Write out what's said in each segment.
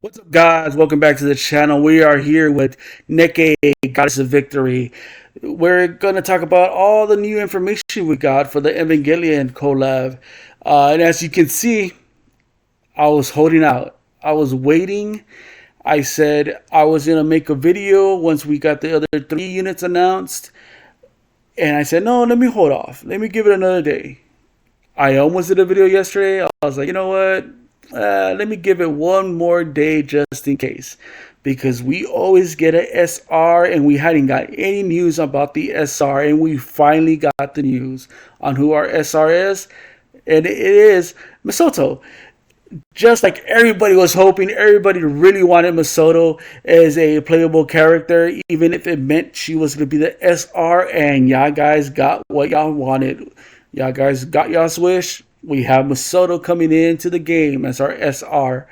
What's up, guys? Welcome back to the channel. We are here with Nikke, Goddess of Victory. We're going to talk about all the new information we got for the Evangelion collab. And as you can see, I was holding out. I was waiting. I said I was going to make a video once we got the other 3 units announced. And I said, no, let me hold off. Let me give it another day. I almost did a video yesterday. I was like, you know what? Let me give it one more day just in case. Because we always get a SR and we hadn't got any news about the SR. And we finally got the news on who our SR is. And it is Misoto. Just like everybody was hoping, everybody really wanted Misoto as a playable character, even if it meant she was going to be the SR. And y'all guys got what y'all wanted. Y'all guys got y'all's wish. We have Misoto coming into the game as our SR,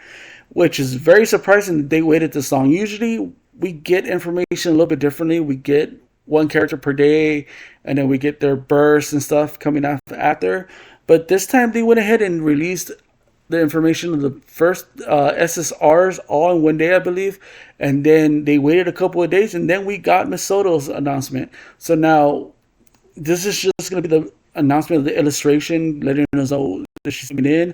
which is very surprising that they waited this long. Usually we get information a little bit differently. We get one character per day, and then we get their bursts and stuff coming after. But this time they went ahead and released the information of the first SSRs all in one day, I believe, and then they waited a couple of days, and then we got Misoto's announcement. So now this is just going to be the announcement of the illustration, letting us know that she's coming in.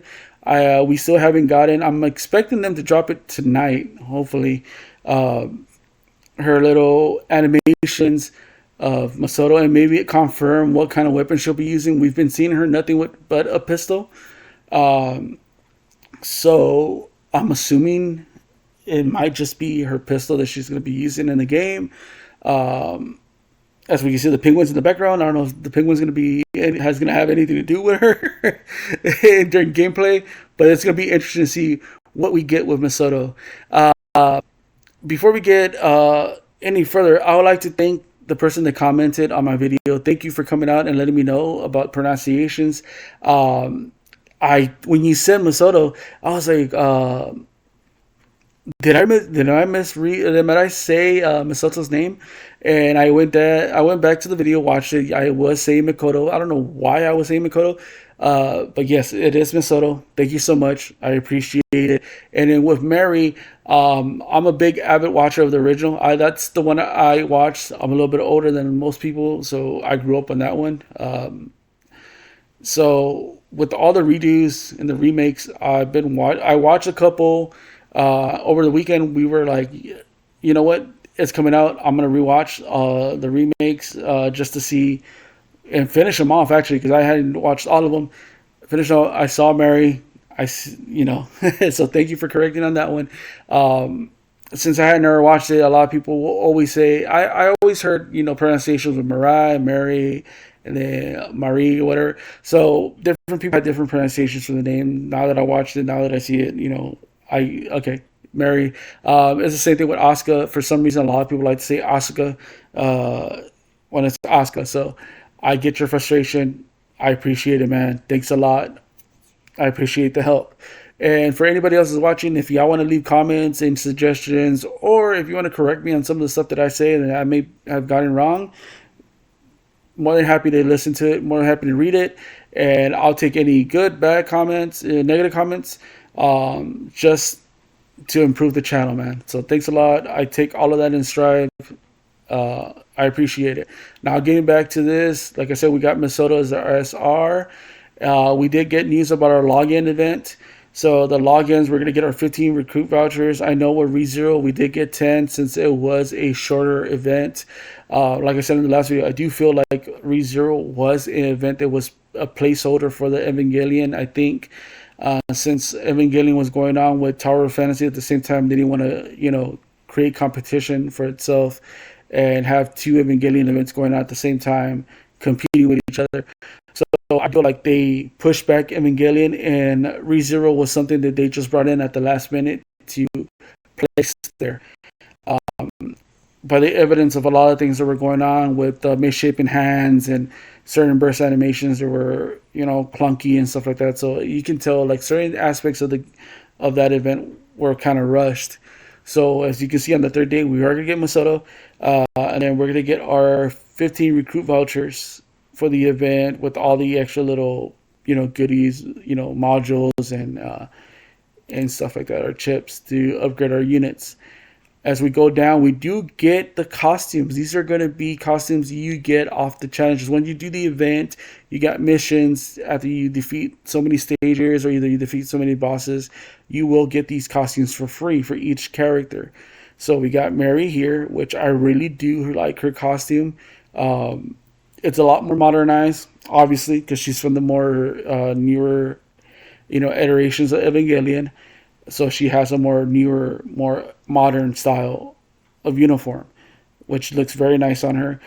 We still haven't gotten. I'm expecting them to drop it tonight, hopefully. Her little animations of Misoto, and maybe it confirm what kind of weapon she'll be using. We've been seeing her nothing but a pistol. So I'm assuming it might just be her pistol that she's going to be using in the game. As we can see, the penguins in the background. I don't know if the penguins going to be has going to have anything to do with her during gameplay, but it's going to be interesting to see what we get with Misoto. Before we get any further, I would like to thank the person that commented on my video. Thank you for coming out and letting me know about pronunciations. When you said Misoto, I was like, did I say Misoto's name? And I went back to the video, watched it. I was saying Mikoto. I don't know why I was saying Mikoto. But yes, it is Misoto. Thank you so much. I appreciate it. And then with Mary, I'm a big avid watcher of the original. That's the one I watched. I'm a little bit older than most people, so I grew up on that one. So with all the redos and the remakes, I watched a couple over the weekend. We were like, you know what? It's coming out. I'm gonna rewatch the remakes just to see and finish them off, actually, because I hadn't watched all of them. Finish all. I saw Mary. So thank you for correcting on that one. Since I had never watched it, a lot of people will always say I always heard pronunciations with Mariah, Mary, and then Marie, whatever. So different people have different pronunciations for the name. Now that I watched it, now that I see it, okay. Mary. It's the same thing with Asuka. For some reason, a lot of people like to say Asuka when it's Asuka. So I get your frustration. I appreciate it, man. Thanks a lot. I appreciate the help. And for anybody else who's watching, if y'all want to leave comments and suggestions, or if you want to correct me on some of the stuff that I say that I may have gotten wrong, more than happy to listen to it, more than happy to read it. And I'll take any good, bad comments, negative comments, just to improve the channel, man. So thanks a lot. I take all of that in stride. I appreciate it. Now getting back to this, like I said, we got Misoto as our SR. We did get news about our login event. So the logins, we're going to get our 15 recruit vouchers. I know with ReZero, we did get 10 since it was a shorter event. Like I said in the last video, I do feel like ReZero was an event that was a placeholder for the Evangelion. I think since Evangelion was going on with Tower of Fantasy at the same time, they didn't want to, create competition for itself and have two Evangelion events going on at the same time, competing with each other. So I feel like they pushed back Evangelion, and ReZero was something that they just brought in at the last minute to place there. By the evidence of a lot of things that were going on with misshapen hands and certain burst animations that were, clunky and stuff like that. So you can tell like certain aspects of that event were kind of rushed. So as you can see on the third day, we are gonna get Misoto, and then we're gonna get our 15 recruit vouchers for the event with all the extra little, goodies, modules and and stuff like that, our chips to upgrade our units. As we go down, we do get the costumes. These are going to be costumes you get off the challenges. When you do the event, you got missions after you defeat so many stages or either you defeat so many bosses, you will get these costumes for free for each character. So we got Mary here, which I really do like her costume. It's a lot more modernized, obviously, because she's from the more newer, iterations of Evangelion. So she has a more newer, more modern style of uniform, which looks very nice on her.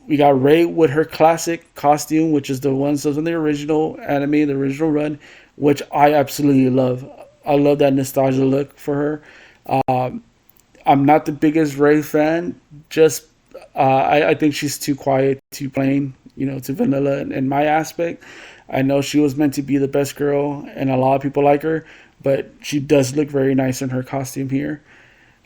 We got Rey with her classic costume, which is the ones from the original anime, the original run, which I absolutely love. I love that nostalgia look for her. I'm not the biggest Rey fan. Just I think she's too quiet, too plain, too vanilla in my aspect. I know she was meant to be the best girl, and a lot of people like her, but she does look very nice in her costume here.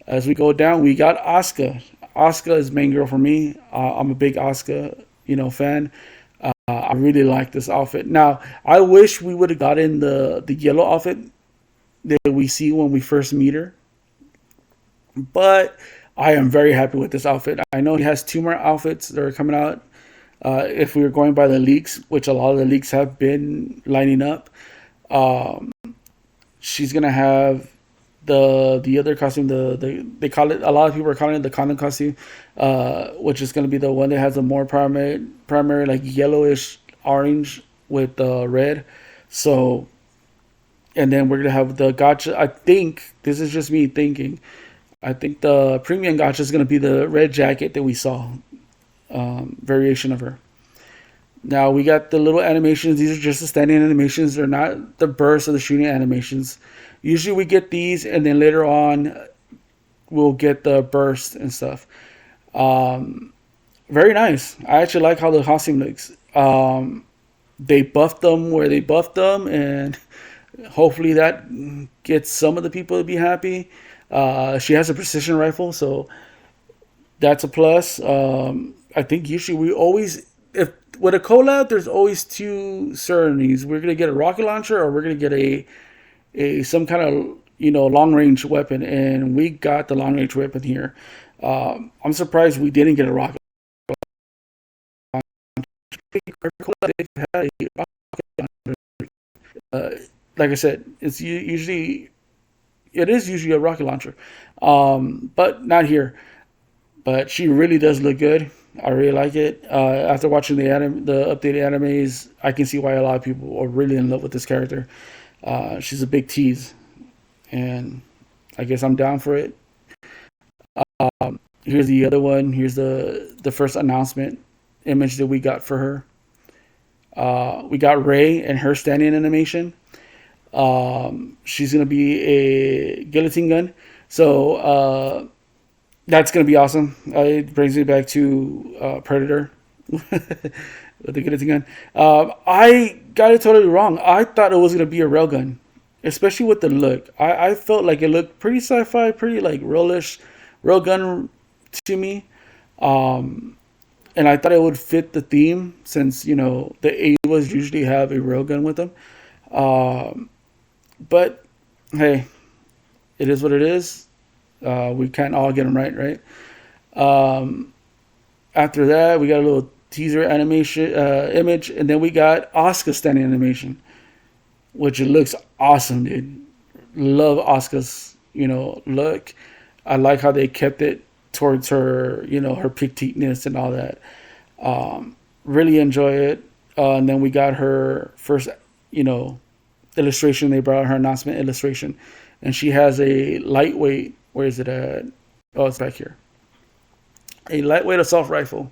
As we go down, we got Asuka. Asuka is main girl for me. I'm a big Asuka, fan. I really like this outfit. Now, I wish we would have gotten the yellow outfit that we see when we first meet her, but I am very happy with this outfit. I know he has two more outfits that are coming out. If we were going by the leaks, which a lot of the leaks have been lining up, um, she's gonna have the other costume. They call it, a lot of people are calling it the condom costume, which is gonna be the one that has a more primary like yellowish orange with red. So, and then we're gonna have the gotcha. I think this is just me thinking. I think the premium gotcha is gonna be the red jacket that we saw, variation of her. Now we got the little animations. These are just the standing animations. They're not the burst or the shooting animations. Usually we get these, and then later on we'll get the burst and stuff. Um, Very nice. I actually like how the costume looks. They buffed them where they buffed them, and hopefully that gets some of the people to be happy. She has a precision rifle, so that's a plus. I think usually we always, if with a collab, there's always two certainties. We're gonna get a rocket launcher, or we're gonna get a some kind of long range weapon, and we got the long range weapon here. I'm surprised we didn't get a rocket launcher. Uh, like I said, it is usually a rocket launcher, but not here. But she really does look good. I really like it. After watching the updated animes, I can see why a lot of people are really in love with this character. She's a big tease, and I guess I'm down for it. Here's the other one. Here's the first announcement image that we got for her. We got Rey and her standing animation. She's gonna be a guillotine gun, so that's gonna be awesome. It brings me back to Predator with the guillotine gun. I got it totally wrong. I thought it was gonna be a railgun, especially with the look. I felt like it looked pretty sci-fi, pretty like realish railgun to me. Um, and I thought it would fit the theme since the Avas usually have a railgun with them. Um, but hey, it is what it is. We can't all get them right, right? Um, After that, we got a little teaser animation image, and then we got Asuka standing animation, which it looks awesome, dude. Love Asuka's look. I like how they kept it towards her, her petiteness and all that. Really enjoy it. And then we got her first, you know, illustration. They brought out her announcement illustration, and she has a lightweight. Where is it at? Oh, it's back here. A lightweight assault rifle,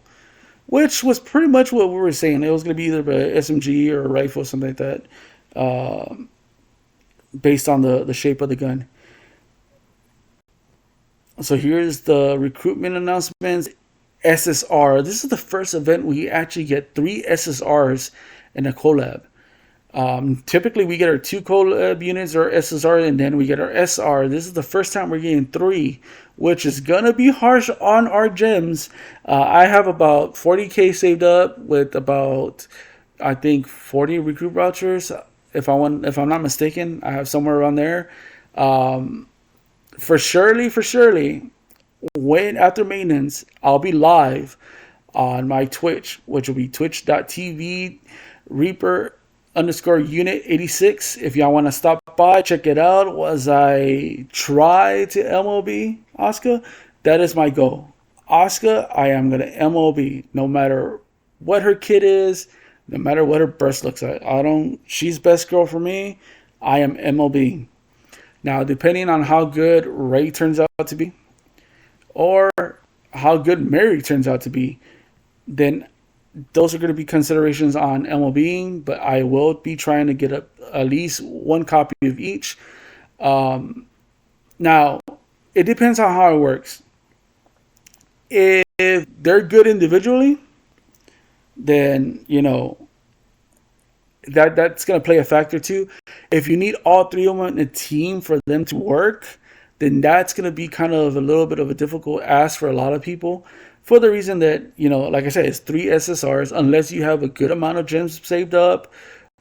which was pretty much what we were saying. It was going to be either a SMG or a rifle, or something like that, uh, based on the shape of the gun. So here's the recruitment announcements. SSR. This is the first event we actually get 3 SSRs in a collab. Typically, we get our 2 collab units or SSR, and then we get our SR. This is the first time we're getting 3, which is gonna be harsh on our gems. I have about 40K saved up with about, I think, 40 recruit vouchers, if I'm not mistaken, I have somewhere around there. Um, for surely, when after maintenance, I'll be live on my Twitch, which will be twitch.tv Reaper underscore unit 86. If y'all want to stop by, check it out as I try to MLB Oscar. That is my goal. Oscar, I am going to MLB no matter what her kid is, no matter what her breast looks like. She's best girl for me. I am MLB. Now, depending on how good Ray turns out to be, or how good Mary turns out to be, then those are going to be considerations on MLBing, but I will be trying to get at least one copy of each. Now, it depends on how it works. If they're good individually, then, that's going to play a factor too. If you need all three of them in a team for them to work, then that's going to be kind of a little bit of a difficult ask for a lot of people, for the reason that, like I said, it's three SSRs, unless you have a good amount of gems saved up,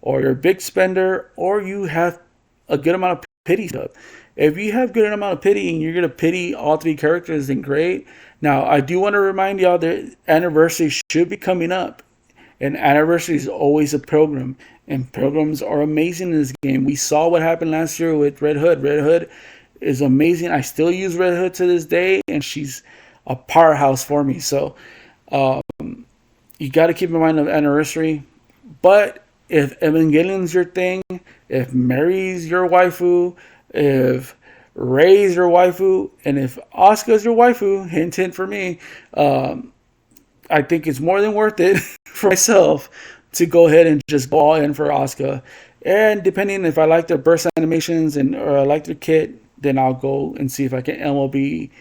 or you're a big spender, or you have a good amount of pity stuff. If you have good amount of pity and you're going to pity all three characters, then great. Now, I do want to remind y'all that anniversary should be coming up. And anniversary is always a pilgrim. And pilgrims are amazing in this game. We saw what happened last year with Red Hood. Red Hood is amazing. I still use Red Hood to this day, and she's a powerhouse for me. So you got to keep in mind of anniversary. But if Evangelion's your thing, if Mary's your waifu, if Ray's your waifu, and if Asuka's your waifu, hint hint for me, I think it's more than worth it for myself to go ahead and just go all in for Asuka. And depending if I like their burst animations or I like their kit, then I'll go and see if I can MLB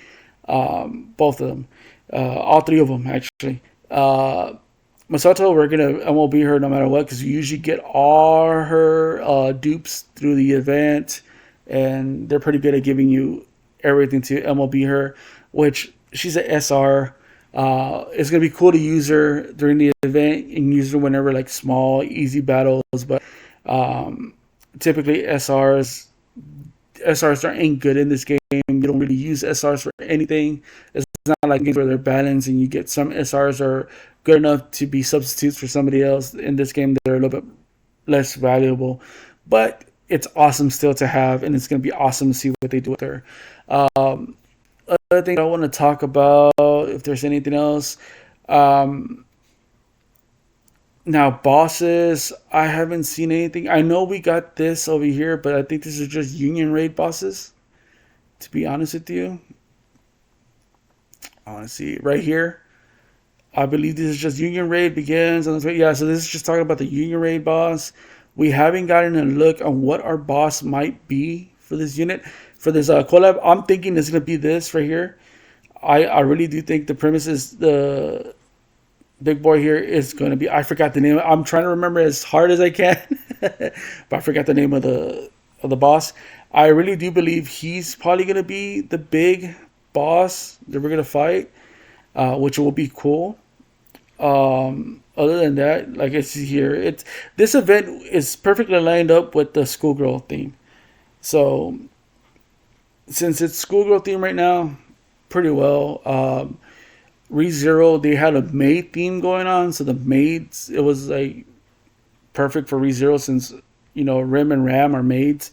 both of them, all three of them actually. Masato, we're gonna MLB her no matter what, because you usually get all her dupes through the event, and they're pretty good at giving you everything to MLB her, which she's an SR. It's gonna be cool to use her during the event and use her whenever like small, easy battles. But typically SRs ain't good in this game. You don't really use SRs for anything. It's not like games where they're balanced and you get some SRs are good enough to be substitutes for somebody else. In this game, they're a little bit less valuable, but it's awesome still to have, and it's gonna be awesome to see what they do with her. Other thing I want to talk about, if there's anything else. Now, bosses, I haven't seen anything. I know we got this over here, but I think this is just Union Raid bosses, to be honest with you. I want to see it right here. I believe this is just Union Raid begins on the yeah. So this is just talking about the Union Raid boss. We haven't gotten a look on what our boss might be for this unit, for this collab. I'm thinking it's gonna be this right here. I really do think the premise is the big boy here is going to be, I forgot the name. I'm trying to remember as hard as I can, but I forgot the name of the boss. I really do believe he's probably going to be the big boss that we're going to fight, which will be cool. Other than that, like I see here, this event is perfectly lined up with the schoolgirl theme. So since it's schoolgirl theme right now, pretty well. ReZero, they had a maid theme going on, so the maids, it was like perfect for ReZero since Rim and Ram are maids.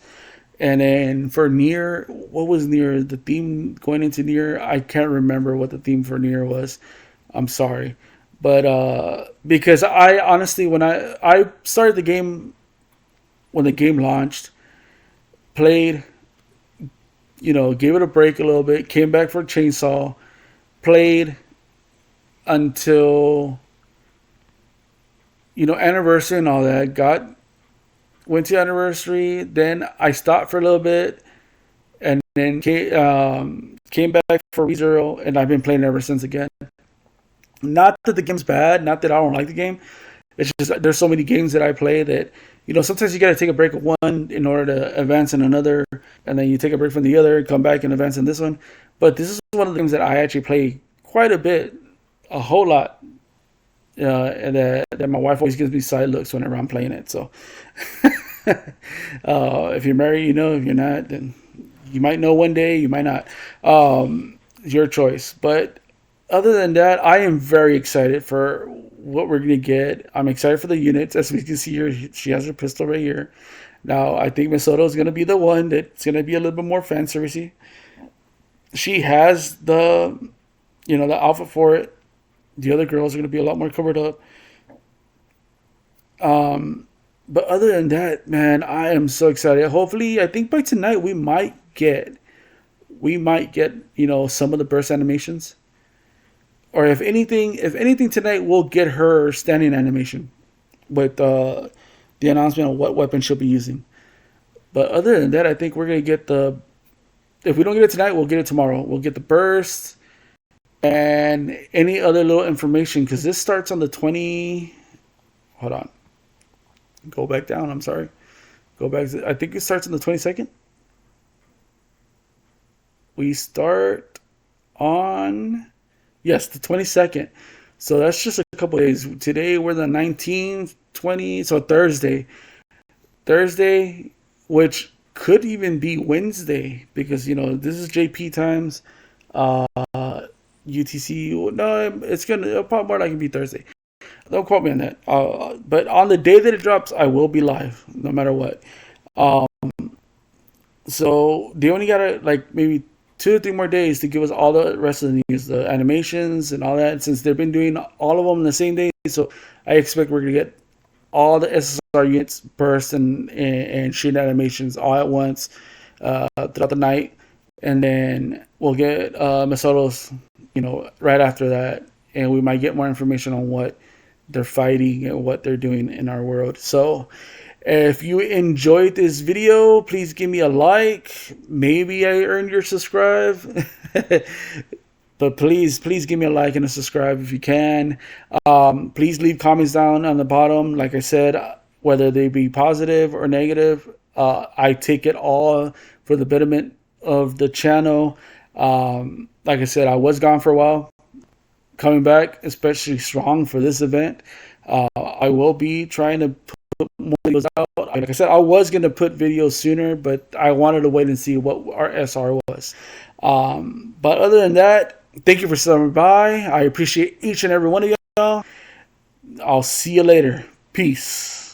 And then for Nier, what was Nier? The theme going into Nier, I can't remember what the theme for Nier was. I'm sorry, but because I honestly, when I started the game when the game launched, played, gave it a break a little bit, came back for Chainsaw, played until anniversary and all that, went to anniversary, then I stopped for a little bit, and then came back for ReZero, and I've been playing ever since again. Not that the game's bad, not that I don't like the game, it's just there's so many games that I play that sometimes you got to take a break of one in order to advance in another, and then you take a break from the other, come back and advance in this one. But this is one of the games that I actually play quite a bit, a whole lot, and that my wife always gives me side looks whenever I'm playing it. So If you're married, you know. If you're not, then you might know one day. You might not. It's your choice. But other than that, I am very excited for what we're gonna get. I'm excited for the units. As we can see here, she has her pistol right here. Now, I think Misoto is gonna be the one that's gonna be a little bit more fan servicey. She has the outfit for it. The other girls are gonna be a lot more covered up. But other than that, man, I am so excited. Hopefully, I think by tonight we might get some of the burst animations, or if anything tonight we'll get her standing animation with the announcement of what weapon she'll be using. But other than that, I think we're gonna get the. If we don't get it tonight, we'll get it tomorrow. We'll get the burst and any other little information because this starts on the 20. Hold on, go back down. I'm sorry. Go back. I think it starts on the 22nd. We start on, yes, the 22nd. So that's just a couple days. Today we're the 19th, 20, so Thursday, which could even be Wednesday because this is JP times. Uh, UTC. No, it'll probably more likely be Thursday. Don't quote me on that. But on the day that it drops, I will be live no matter what. Um, so they only got like maybe 2 or 3 more days to give us all the rest of the news, the animations and all that. Since they've been doing all of them the same day, so I expect we're gonna get all the SSR units burst and shoot animations all at once throughout the night, and then we'll get Masatos, right after that, and we might get more information on what they're fighting and what they're doing in our world. So if you enjoyed this video, please give me a like. Maybe I earned your subscribe. But please give me a like and a subscribe if you can. Please leave comments down on the bottom. Like I said, whether they be positive or negative, I take it all for the betterment of the channel. Like I said, I was gone for a while. Coming back, especially strong for this event. I will be trying to put more videos out. Like I said, I was going to put videos sooner, but I wanted to wait and see what our SR was. But other than that, thank you for stopping by. I appreciate each and every one of y'all. I'll see you later. Peace.